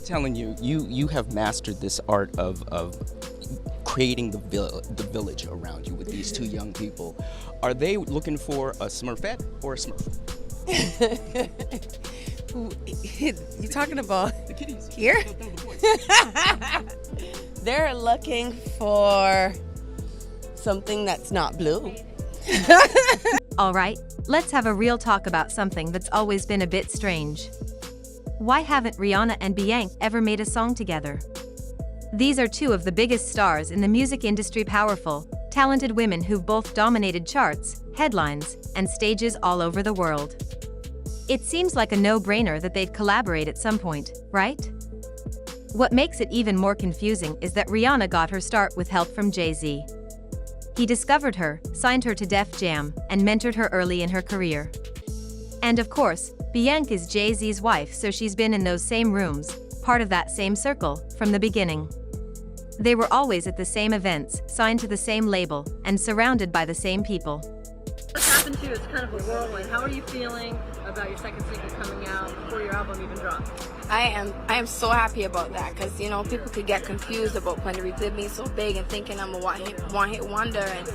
telling you, you have mastered this art of creating the village around you with these two young people. Are they looking for a Smurfette or a Smurf? You talking about The kitties. here? No, the boys. They're looking for something that's not blue. All right, let's have a real talk about something that's always been a bit strange. Why haven't Rihanna and Beyoncé ever made a song together? These are two of the biggest stars in the music industry, powerful, talented women who've both dominated charts, headlines, and stages all over the world. It seems like a no-brainer that they'd collaborate at some point, right? What makes it even more confusing is that Rihanna got her start with help from Jay-Z. He discovered her, signed her to Def Jam, and mentored her early in her career. And of course, Beyoncé is Jay-Z's wife, so she's been in those same rooms, part of that same circle, from the beginning. They were always at the same events, signed to the same label, and surrounded by the same people. What's happened to you is kind of a whirlwind. How are you feeling about your second single coming out before your album even drops? I am so happy about that, because you know, people could get confused about Queen Bey being so big and thinking I'm a one-hit wonder, and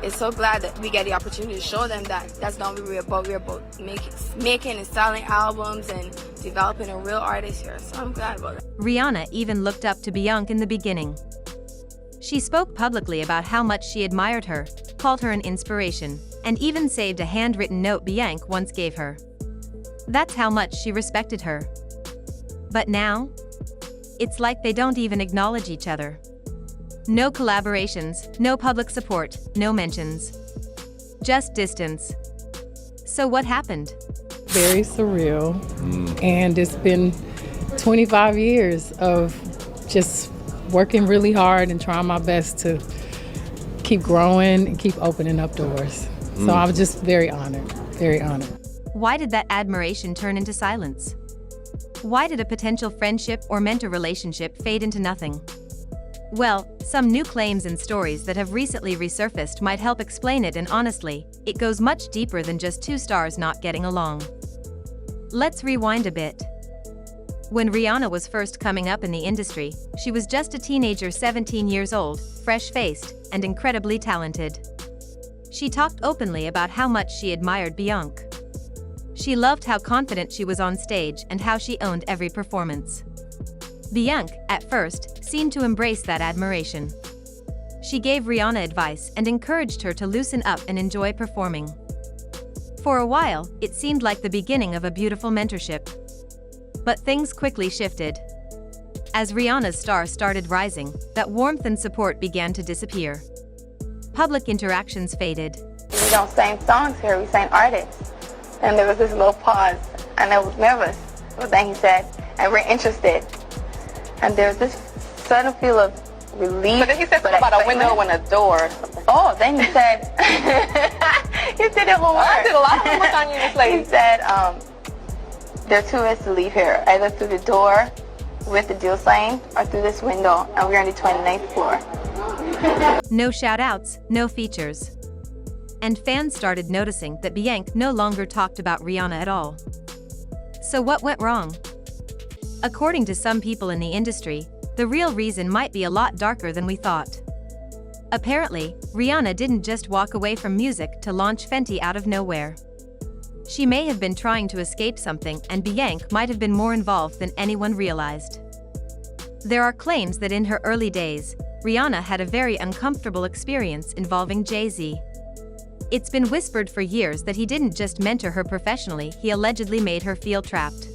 it's so glad that we get the opportunity to show them that that's not what we're about. We're about making and selling albums and developing a real artist here, so I'm glad about it. Rihanna even looked up to Beyoncé in the beginning. She spoke publicly about how much she admired her, called her an inspiration, and even saved a handwritten note Beyoncé once gave her. That's how much she respected her. But now? It's like they don't even acknowledge each other. No collaborations, no public support, no mentions. Just distance. So what happened? Very surreal, and it's been 25 years of just working really hard and trying my best to keep growing and keep opening up doors. So I was just very honored, very honored. Why did that admiration turn into silence? Why did a potential friendship or mentor relationship fade into nothing? Well, some new claims and stories that have recently resurfaced might help explain it, and honestly, it goes much deeper than just two stars not getting along. Let's rewind a bit. When Rihanna was first coming up in the industry, she was just a teenager, 17 years old, fresh-faced, and incredibly talented. She talked openly about how much she admired Beyoncé. She loved how confident she was on stage and how she owned every performance. Beyoncé, at first, seemed to embrace that admiration. She gave Rihanna advice and encouraged her to loosen up and enjoy performing. For a while, it seemed like the beginning of a beautiful mentorship. But things quickly shifted. As Rihanna's star started rising, that warmth and support began to disappear. Public interactions faded. We don't sing songs here, we sing artists. And there was this little pause, and I was nervous. But then he said, and we're interested. And there was this sudden feel of relief. But then he said something about a window and a door. Oh, then he said, he did it one more. I did a lot of homework on you, Miss Lady. He said, there are two ways to leave here, either through the door with the deal sign or through this window, and we're on the 29th floor. No shout-outs, no features. And fans started noticing that Beyoncé no longer talked about Rihanna at all. So what went wrong? According to some people in the industry, the real reason might be a lot darker than we thought. Apparently, Rihanna didn't just walk away from music to launch Fenty out of nowhere. She may have been trying to escape something, and Beyoncé might have been more involved than anyone realized. There are claims that in her early days, Rihanna had a very uncomfortable experience involving Jay-Z. It's been whispered for years that he didn't just mentor her professionally, he allegedly made her feel trapped.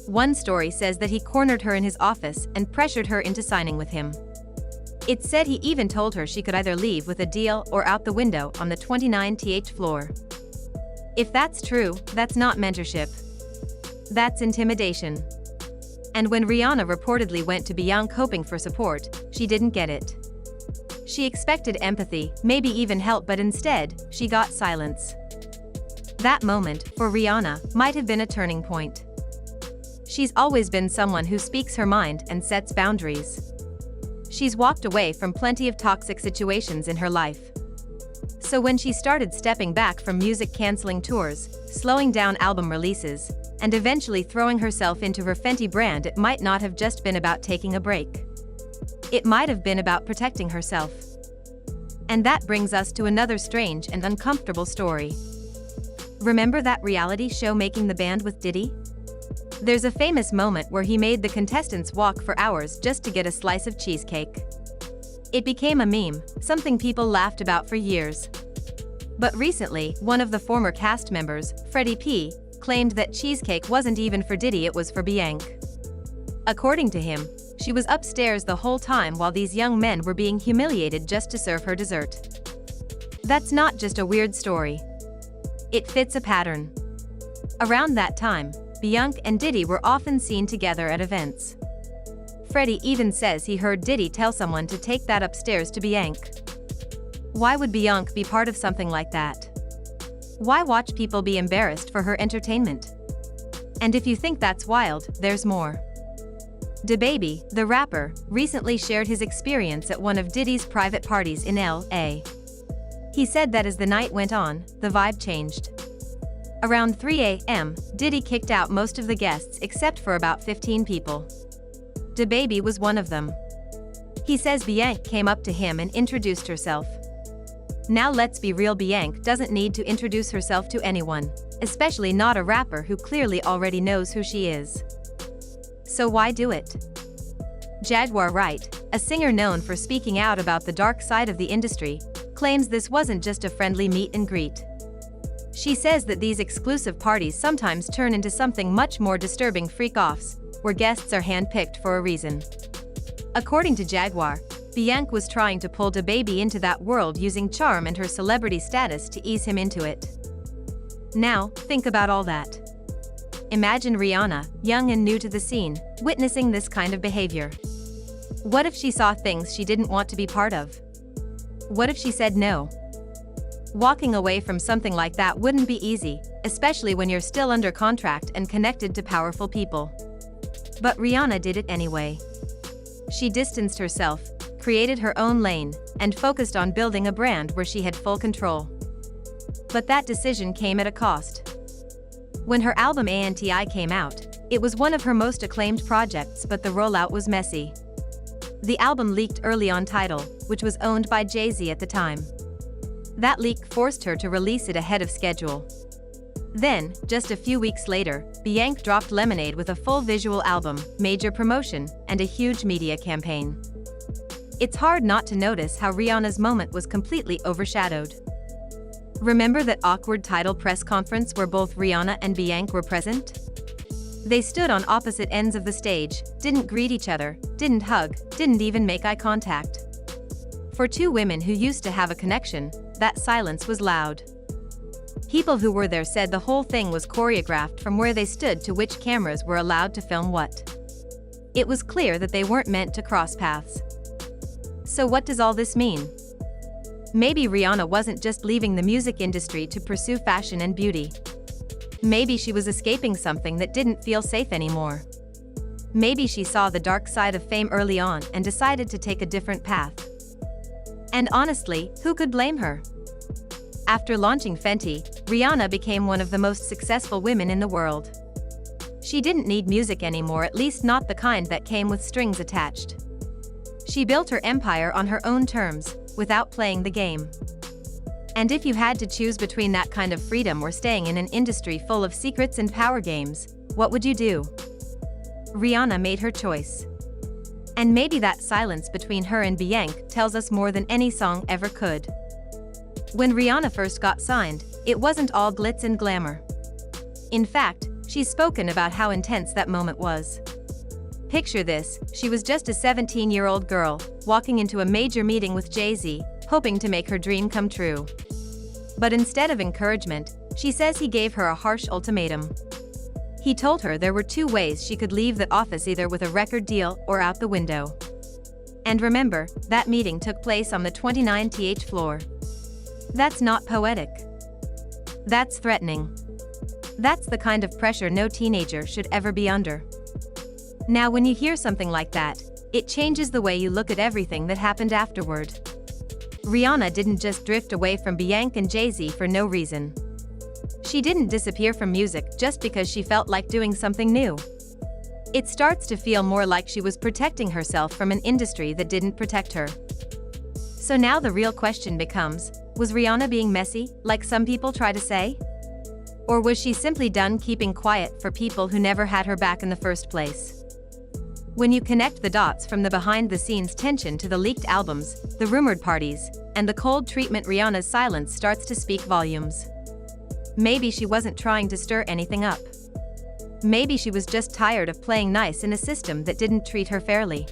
One story says that he cornered her in his office and pressured her into signing with him. It's said he even told her she could either leave with a deal or out the window on the 29th floor. If that's true, that's not mentorship. That's intimidation. And when Rihanna reportedly went to Beyoncé hoping for support, she didn't get it. She expected empathy, maybe even help, but instead, she got silence. That moment, for Rihanna, might have been a turning point. She's always been someone who speaks her mind and sets boundaries. She's walked away from plenty of toxic situations in her life. So when she started stepping back from music, canceling tours, slowing down album releases, and eventually throwing herself into her Fenty brand. It might not have just been about taking a break. It might have been about protecting herself. And that brings us to another strange and uncomfortable story. Remember that reality show Making the Band with Diddy? There's a famous moment where he made the contestants walk for hours just to get a slice of cheesecake. It became a meme, something people laughed about for years. But recently, one of the former cast members, Freddie P., claimed that cheesecake wasn't even for Diddy, it was for Beyoncé. According to him, she was upstairs the whole time while these young men were being humiliated just to serve her dessert. That's not just a weird story. It fits a pattern. Around that time, Beyoncé and Diddy were often seen together at events. Freddie even says he heard Diddy tell someone to take that upstairs to Beyoncé. Why would Beyoncé be part of something like that? Why watch people be embarrassed for her entertainment? And if you think that's wild, there's more. DaBaby, the rapper, recently shared his experience at one of Diddy's private parties in L.A. He said that as the night went on, the vibe changed. Around 3 a.m., Diddy kicked out most of the guests except for about 15 people. DaBaby was one of them. He says Beyoncé came up to him and introduced herself. Now let's be real, Beyoncé doesn't need to introduce herself to anyone, especially not a rapper who clearly already knows who she is. So why do it? Jaguar Wright, a singer known for speaking out about the dark side of the industry, claims this wasn't just a friendly meet and greet. She says that these exclusive parties sometimes turn into something much more disturbing, freak-offs, where guests are handpicked for a reason. According to Jaguar, Beyoncé was trying to pull DaBaby into that world using charm and her celebrity status to ease him into it. Now, think about all that. Imagine Rihanna, young and new to the scene, witnessing this kind of behavior. What if she saw things she didn't want to be part of? What if she said no? Walking away from something like that wouldn't be easy, especially when you're still under contract and connected to powerful people. But Rihanna did it anyway. She distanced herself, created her own lane, and focused on building a brand where she had full control. But that decision came at a cost. When her album ANTI came out, it was one of her most acclaimed projects, but the rollout was messy. The album leaked early on Tidal, which was owned by Jay-Z at the time. That leak forced her to release it ahead of schedule. Then, just a few weeks later, Beyoncé dropped Lemonade with a full visual album, major promotion, and a huge media campaign. It's hard not to notice how Rihanna's moment was completely overshadowed. Remember that awkward Tidal press conference where both Rihanna and Beyoncé were present? They stood on opposite ends of the stage, didn't greet each other, didn't hug, didn't even make eye contact. For two women who used to have a connection, that silence was loud. People who were there said the whole thing was choreographed from where they stood to which cameras were allowed to film what. It was clear that they weren't meant to cross paths. So what does all this mean? Maybe Rihanna wasn't just leaving the music industry to pursue fashion and beauty. Maybe she was escaping something that didn't feel safe anymore. Maybe she saw the dark side of fame early on and decided to take a different path. And honestly, who could blame her? After launching Fenty, Rihanna became one of the most successful women in the world. She didn't need music anymore, at least not the kind that came with strings attached. She built her empire on her own terms, without playing the game. And if you had to choose between that kind of freedom or staying in an industry full of secrets and power games, what would you do? Rihanna made her choice. And maybe that silence between her and Beyoncé tells us more than any song ever could. When Rihanna first got signed, it wasn't all glitz and glamour. In fact, she's spoken about how intense that moment was. Picture this, she was just a 17-year-old girl, walking into a major meeting with Jay-Z, hoping to make her dream come true. But instead of encouragement, she says he gave her a harsh ultimatum. He told her there were two ways she could leave the office, either with a record deal or out the window. And remember, that meeting took place on the 29th floor. That's not poetic. That's threatening. That's the kind of pressure no teenager should ever be under. Now when you hear something like that, it changes the way you look at everything that happened afterward. Rihanna didn't just drift away from Beyoncé and Jay-Z for no reason. She didn't disappear from music just because she felt like doing something new. It starts to feel more like she was protecting herself from an industry that didn't protect her. So now the real question becomes, was Rihanna being messy, like some people try to say? Or was she simply done keeping quiet for people who never had her back in the first place? When you connect the dots from the behind-the-scenes tension to the leaked albums, the rumored parties, and the cold treatment, Rihanna's silence starts to speak volumes. Maybe she wasn't trying to stir anything up. Maybe she was just tired of playing nice in a system that didn't treat her fairly.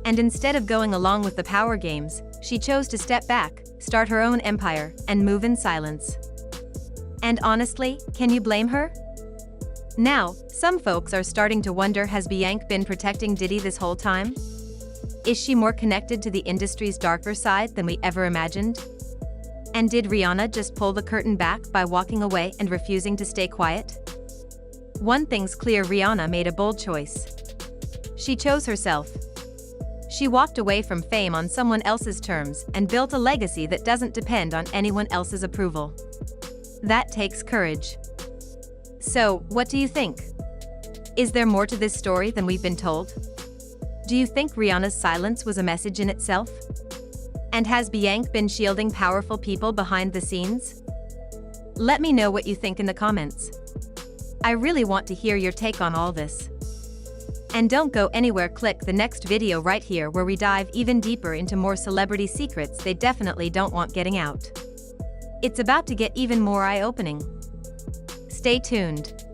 And instead of going along with the power games, she chose to step back, start her own empire, and move in silence. And honestly, can you blame her? Now, some folks are starting to wonder, has Beyoncé been protecting Diddy this whole time? Is she more connected to the industry's darker side than we ever imagined? And did Rihanna just pull the curtain back by walking away and refusing to stay quiet? One thing's clear, Rihanna made a bold choice. She chose herself. She walked away from fame on someone else's terms and built a legacy that doesn't depend on anyone else's approval. That takes courage. So, what do you think? Is there more to this story than we've been told? Do you think Rihanna's silence was a message in itself? And has Beyoncé been shielding powerful people behind the scenes? Let me know what you think in the comments. I really want to hear your take on all this. And don't go anywhere, click the next video right here where we dive even deeper into more celebrity secrets they definitely don't want getting out. It's about to get even more eye-opening. Stay tuned.